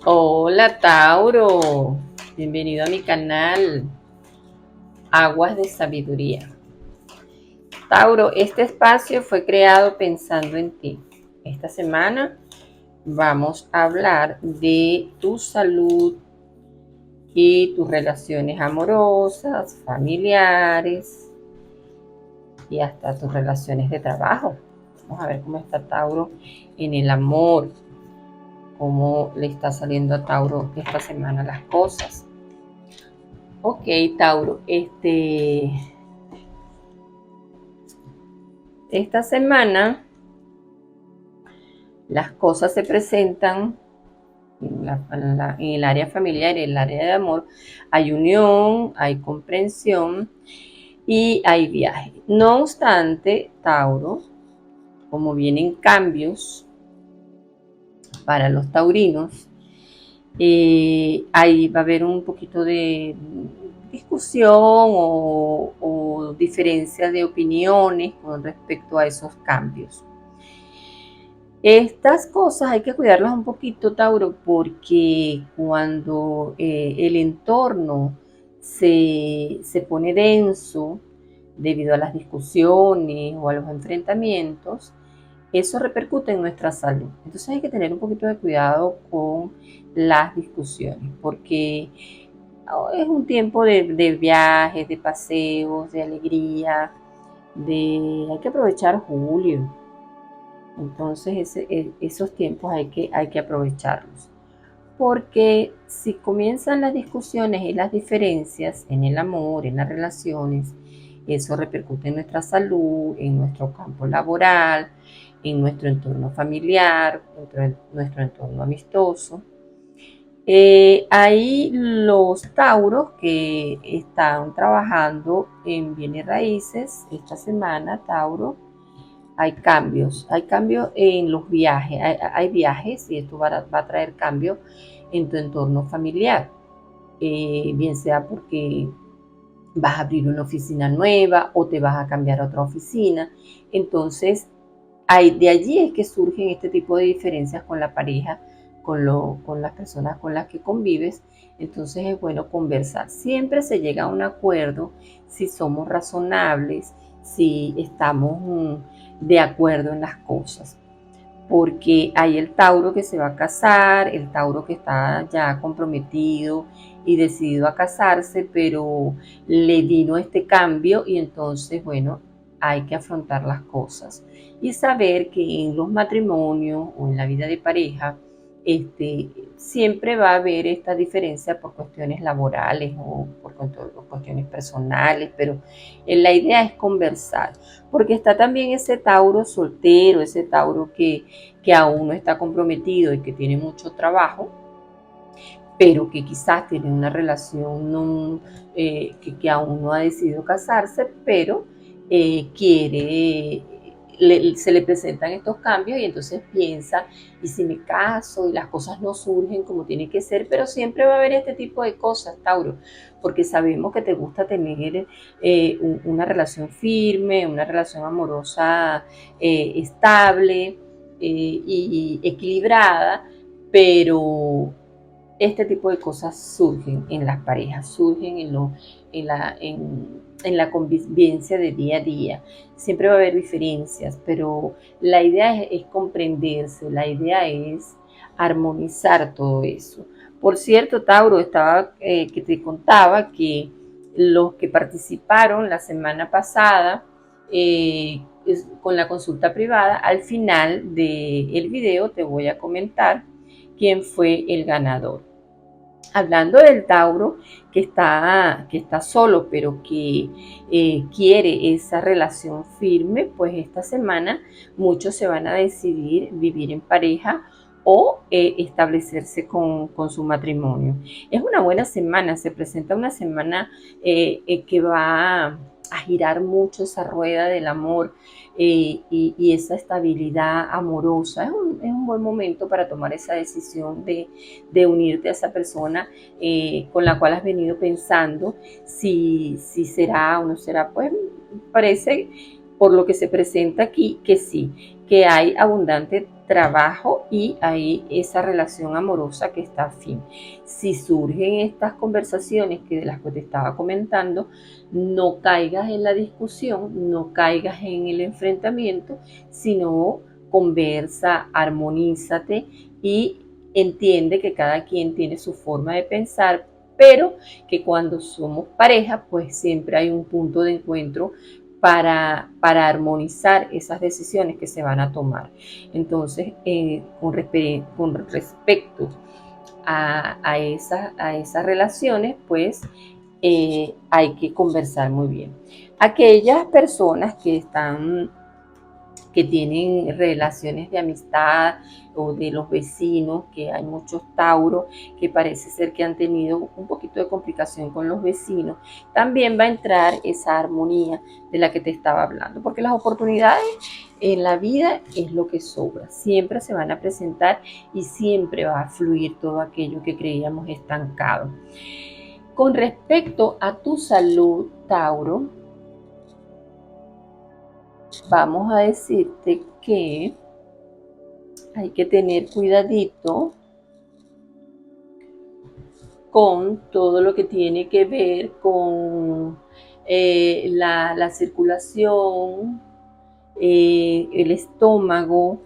Hola Tauro, bienvenido a mi canal Aguas de Sabiduría. Tauro, este espacio fue creado pensando en ti. Esta semana vamos a hablar de tu salud y tus relaciones amorosas, familiares y hasta tus relaciones de trabajo. Vamos a ver cómo está Tauro en el amor, cómo le está saliendo a Tauro esta semana las cosas. Ok, Tauro, esta semana las cosas se presentan en el área familiar, en el área de amor. Hay unión, hay comprensión y hay viaje. No obstante, Tauro, como vienen cambios para los taurinos, ahí va a haber un poquito de discusión o diferencia de opiniones con respecto a esos cambios. Estas cosas hay que cuidarlas un poquito, Tauro, porque cuando el entorno se pone denso debido a las discusiones o a los enfrentamientos, eso repercute en nuestra salud. Entonces hay que tener un poquito de cuidado con las discusiones, porque es un tiempo de viajes, de paseos, de alegría, hay que aprovechar julio. Entonces esos tiempos hay que aprovecharlos. Porque si comienzan las discusiones y las diferencias en el amor, en las relaciones, eso repercute en nuestra salud, en nuestro campo laboral, en nuestro entorno familiar, en nuestro entorno amistoso. Ahí los tauros que están trabajando en bienes raíces esta semana, Tauro, hay cambios en los viajes, hay viajes y esto va a traer cambios en tu entorno familiar, bien sea porque vas a abrir una oficina nueva o te vas a cambiar a otra oficina. Entonces, de allí es que surgen este tipo de diferencias con la pareja, con las personas con las que convives. Entonces es bueno conversar. Siempre se llega a un acuerdo si somos razonables, si estamos de acuerdo en las cosas. Porque hay el Tauro que se va a casar, el Tauro que está ya comprometido y decidido a casarse, pero le vino este cambio y entonces, bueno, hay que afrontar las cosas y saber que en los matrimonios o en la vida de pareja, siempre va a haber esta diferencia por cuestiones laborales o por cuestiones personales, pero la idea es conversar, porque está también ese Tauro soltero, ese Tauro que aún no está comprometido y que tiene mucho trabajo, pero que quizás tiene una relación que aún no ha decidido casarse, pero se le presentan estos cambios y entonces piensa, y si me caso y las cosas no surgen como tiene que ser, pero siempre va a haber este tipo de cosas, Tauro, porque sabemos que te gusta tener una relación firme, una relación amorosa estable y equilibrada, pero este tipo de cosas surgen en las parejas, surgen en la convivencia de día a día. Siempre va a haber diferencias, pero la idea es comprenderse, la idea es armonizar todo eso. Por cierto, Tauro, que te contaba que los que participaron la semana pasada con la consulta privada, al final del video te voy a comentar quién fue el ganador. Hablando del Tauro que está solo, pero que quiere esa relación firme, pues esta semana muchos se van a decidir vivir en pareja o establecerse con su matrimonio. Es una buena semana, se presenta una semana que va a girar mucho esa rueda del amor y esa estabilidad amorosa. Es un buen momento para tomar esa decisión de unirte a esa persona con la cual has venido pensando si será o no será. Pues parece, por lo que se presenta aquí, que sí, que hay abundante trabajo y hay esa relación amorosa que está afín. Si surgen estas conversaciones que de las que te estaba comentando, no caigas en la discusión, no caigas en el enfrentamiento, sino conversa, armonízate y entiende que cada quien tiene su forma de pensar, pero que cuando somos pareja, pues siempre hay un punto de encuentro para armonizar esas decisiones que se van a tomar. Entonces, con respecto a esas relaciones, pues hay que conversar muy bien. Aquellas personas que tienen relaciones de amistad o de los vecinos, que hay muchos tauros que parece ser que han tenido un poquito de complicación con los vecinos, también va a entrar esa armonía de la que te estaba hablando, porque las oportunidades en la vida es lo que sobra, siempre se van a presentar y siempre va a fluir todo aquello que creíamos estancado. Con respecto a tu salud, Tauro, vamos a decirte que hay que tener cuidadito con todo lo que tiene que ver con la circulación, el estómago,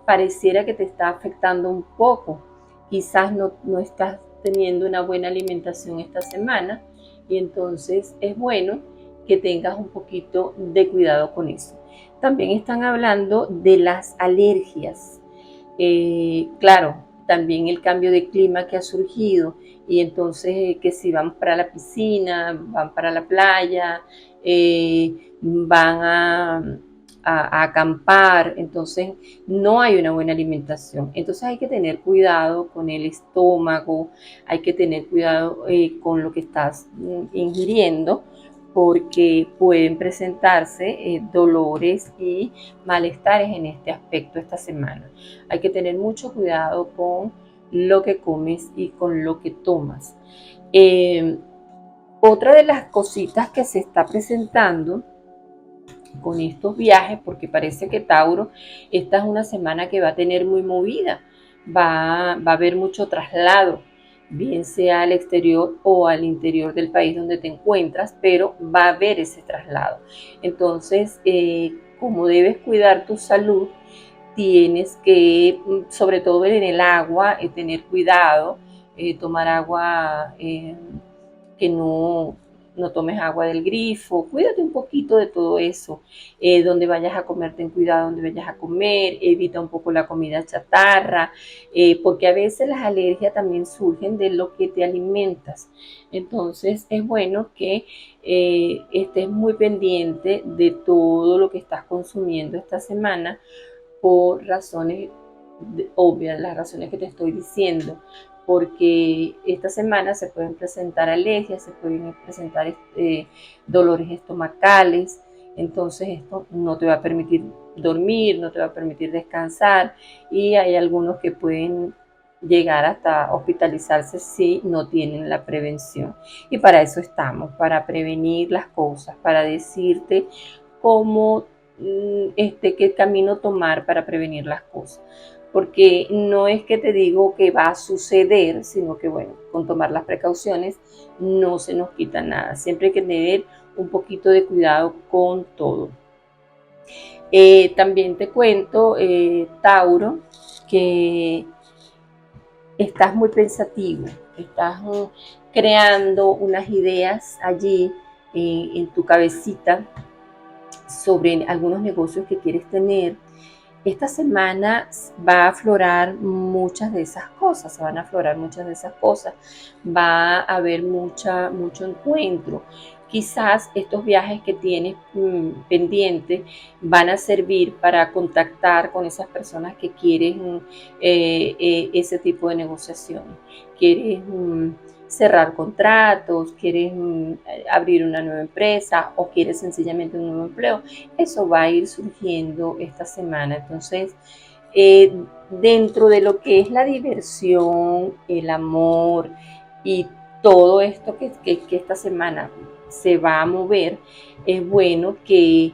pareciera que te está afectando un poco. Quizás no estás teniendo una buena alimentación esta semana y entonces es bueno que tengas un poquito de cuidado con eso. También están hablando de las alergias. Claro, también el cambio de clima que ha surgido y entonces que si van para la piscina, van para la playa, van a acampar, entonces no hay una buena alimentación. Entonces hay que tener cuidado con el estómago, hay que tener cuidado con lo que estás ingiriendo, porque pueden presentarse dolores y malestares en este aspecto esta semana. Hay que tener mucho cuidado con lo que comes y con lo que tomas. Otra de las cositas que se está presentando con estos viajes, porque parece que Tauro, esta es una semana que va a tener muy movida, va a haber mucho traslado, bien sea al exterior o al interior del país donde te encuentras, pero va a haber ese traslado. Entonces, como debes cuidar tu salud, tienes que, sobre todo en el agua, tener cuidado, tomar agua que no tomes agua del grifo, cuídate un poquito de todo eso, donde vayas a comer, ten cuidado donde vayas a comer, evita un poco la comida chatarra, porque a veces las alergias también surgen de lo que te alimentas, entonces es bueno que estés muy pendiente de todo lo que estás consumiendo esta semana por razones obvias, las razones que te estoy diciendo, porque esta semana se pueden presentar alergias, se pueden presentar dolores estomacales, entonces esto no te va a permitir dormir, no te va a permitir descansar y hay algunos que pueden llegar hasta hospitalizarse si no tienen la prevención. Y para eso estamos, para prevenir las cosas, para decirte cómo, qué camino tomar para prevenir las cosas, porque no es que te digo que va a suceder, sino que bueno, con tomar las precauciones no se nos quita nada. Siempre hay que tener un poquito de cuidado con todo. También te cuento, Tauro, que estás muy pensativo, estás creando unas ideas allí en tu cabecita sobre algunos negocios que quieres tener. Esta semana va a aflorar muchas de esas cosas, se van a aflorar muchas de esas cosas, va a haber mucho encuentro. Quizás estos viajes que tienes pendientes van a servir para contactar con esas personas que quieren ese tipo de negociaciones. Quieres cerrar contratos, quieres abrir una nueva empresa o quieres sencillamente un nuevo empleo. Eso va a ir surgiendo esta semana. Entonces, dentro de lo que es la diversión, el amor y todo esto que esta semana se va a mover, es bueno que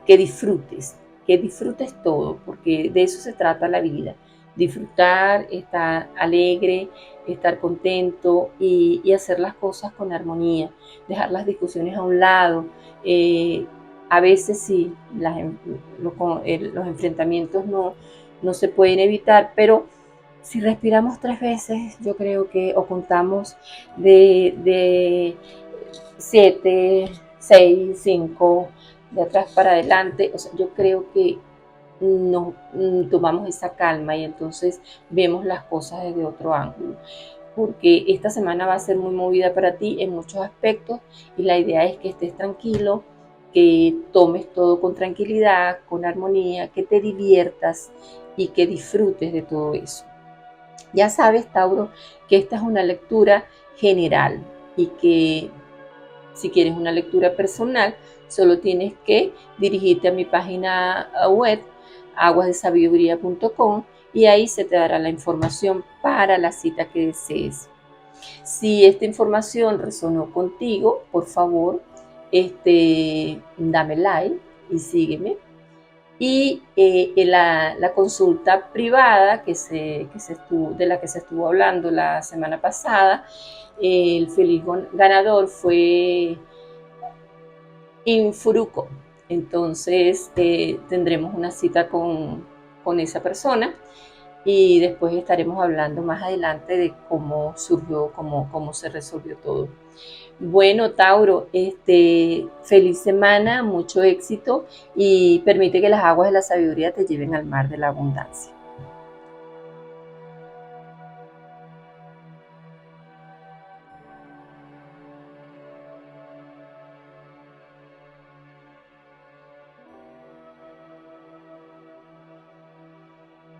disfrutes. que disfrutes todo, porque de eso se trata la vida. Disfrutar, estar alegre, estar contento y hacer las cosas con armonía, dejar las discusiones a un lado. A veces sí, los enfrentamientos no se pueden evitar, pero si respiramos 3 veces, yo creo que, o contamos de 7, 6, 5, de atrás para adelante, o sea, yo creo que nos tomamos esa calma y entonces vemos las cosas desde otro ángulo. Porque esta semana va a ser muy movida para ti en muchos aspectos y la idea es que estés tranquilo, que tomes todo con tranquilidad, con armonía, que te diviertas y que disfrutes de todo eso. Ya sabes, Tauro, que esta es una lectura general y que si quieres una lectura personal, solo tienes que dirigirte a mi página web, aguasdesabiduría.com, y ahí se te dará la información para la cita que desees. Si esta información resonó contigo, por favor, dame like y sígueme. Y la consulta privada de la que se estuvo hablando la semana pasada, el feliz ganador fue Infuruco. Entonces tendremos una cita con esa persona y después estaremos hablando más adelante de cómo surgió, cómo se resolvió todo. Bueno, Tauro, feliz semana, mucho éxito y permite que las aguas de la sabiduría te lleven al mar de la abundancia.